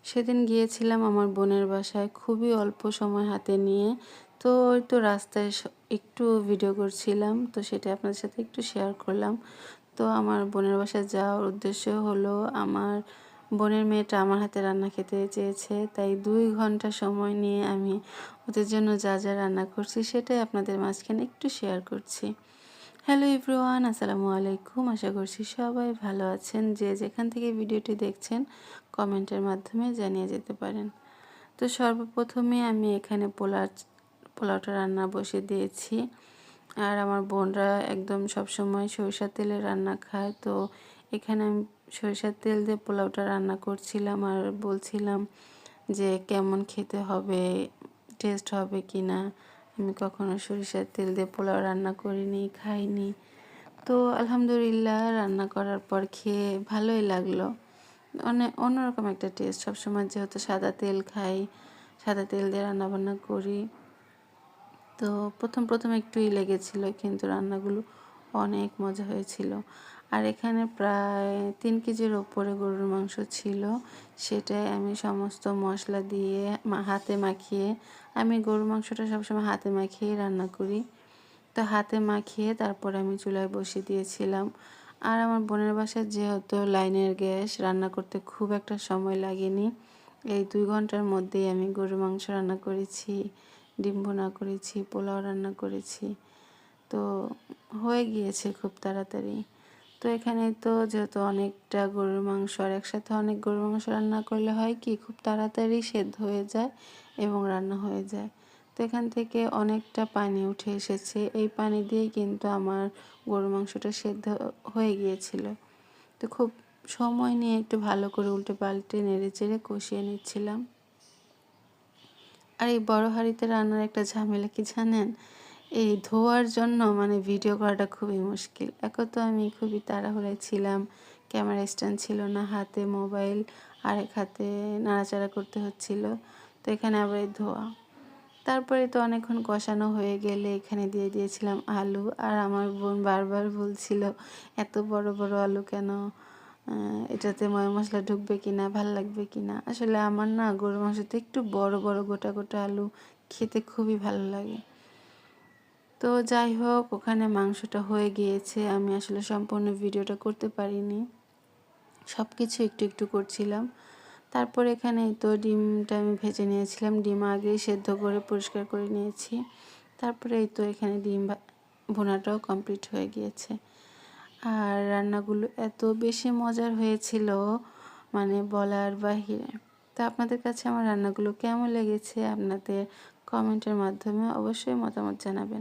সেদিন গিয়েছিলাম আমার বোনের বাসায় খুবই অল্প সময় হাতে নিয়ে। তো ওই তো রাস্তায় একটু ভিডিও করছিলাম, তো সেটা আপনাদের সাথে একটু শেয়ার করলাম। তো আমার বোনের বাসায় যাওয়ার উদ্দেশ্য হলো আমার বোনের মেয়েটা আমার হাতে রান্না খেতে চেয়েছে, তাই 2 ঘন্টা সময় নিয়ে আমি ওদের জন্য যা যা রান্না করছি সেটাই আপনাদের মাঝখানে একটু শেয়ার করছি। হ্যালো এভরিওয়ান, আসসালামু আলাইকুম। আশা করছি সবাই ভালো আছেন। যে যেখান থেকে ভিডিওটি দেখছেন কমেন্টের মাধ্যমে জানিয়ে যেতে পারেন। তো সর্বপ্রথমে আমি এখানে পোলাওটা রান্না বসিয়ে দিয়েছি। আর আমার বোনরা একদম সবসময় সরিষার তেলে রান্না খায়, তো এখানে আমি সরিষার তেল দিয়ে পোলাওটা রান্না করছিলাম আর বলছিলাম যে কেমন খেতে হবে, টেস্ট হবে কি না। আমি কখনো সরিষার তেল দিয়ে পোলাও রান্না করিনি, খাইনি। তো আলহামদুলিল্লাহ রান্না করার পর খেয়ে ভালোই লাগলো। অন্যরকম একটা টেস্ট। সবসময় যেহেতু সাদা তেল খাই, সাদা তেল দিয়ে রান্নাবান্না করি, তো প্রথম একটুই লেগেছিল, কিন্তু রান্নাগুলো অনেক মজা হয়েছিল। আর এখানে প্রায় 3 কেজির ওপরে গরুর মাংস ছিল। সেটাই আমি সমস্ত মশলা দিয়ে হাতে মাখিয়ে, আমি গরুর মাংসটা সবসময় হাতে মাখিয়েই রান্না করি। তো হাতে মাখিয়ে তারপর আমি চুলায় বসিয়ে দিয়েছিলাম। আর আমার বোনের বাসায় যেহেতু লাইনের গ্যাস, রান্না করতে খুব একটা সময় লাগেনি। এই 2 ঘন্টার মধ্যেই আমি গরুর মাংস রান্না করেছি, ডিম ভুনা করেছি, পোলাও রান্না করেছি। তো হয়ে গিয়েছে খুব তাড়াতাড়ি। তো এখানে তো যেহেতু অনেকটা গরুর মাংস, আর একসাথে অনেক গরুর মাংস রান্না করলে হয় কি খুব তাড়াতাড়ি সেদ্ধ হয়ে যায় এবং রান্না হয়ে যায়। তো এখান থেকে অনেকটা পানি উঠে এসেছে। এই পানি দিয়েই কিন্তু আমার গরুর মাংসটা সেদ্ধ হয়ে গিয়েছিল। তো খুব সময় নিয়ে একটু ভালো করে উল্টে পাল্টে নেড়ে চেড়ে কষিয়ে নিচ্ছিলাম। আর এই বড় হাঁড়িতে রান্নার একটা ঝামেলা কি জানেন? এই ধোয়ার জন্য মানে ভিডিও করাটা খুবই মুশকিল। এখন তো আমি খুবই তাড়াহুড়ায় ছিলাম, ক্যামেরা স্ট্যান্ড ছিল না, হাতে মোবাইল আর এক হাতে নাড়াচাড়া করতে হচ্ছিল। তো এখানে আবার এই ধোয়া। তারপরে তো অনেকক্ষণ কষানো হয়ে গেলে এখানে দিয়ে দিয়েছিলাম আলু। আর আমার বোন বারবার বলছিল এত বড় বড় আলু কেন, এটাতে ময় মশলা ঢুকবে কিনা, ভাল লাগবে কিনা। আসলে আমার না গরুর মাংসতে একটু বড় বড় গোটা গোটা আলু খেতে খুবই ভালো লাগে। তো যাই হোক, ওখানে মাংসটা হয়ে গিয়েছে। আমি আসলে সম্পূর্ণ ভিডিওটা করতে পারিনি, সব কিছু একটু একটু করছিলাম। তারপর এখানে তো ডিমটা আমি ভেজে নিয়েছিলাম, ডিম আগেই সেদ্ধ করে পরিষ্কার করে নিয়েছি। তারপরে এই তো এখানে ডিম ভুনাটাও কমপ্লিট হয়ে গিয়েছে। আর রান্নাগুলো এত বেশি মজার হয়েছিল মানে বলার বাহিরে। তো আপনাদের কাছে আমার রান্নাগুলো কেমন লেগেছে আপনাদের কমেন্টের মাধ্যমে অবশ্যই মতামত জানাবেন।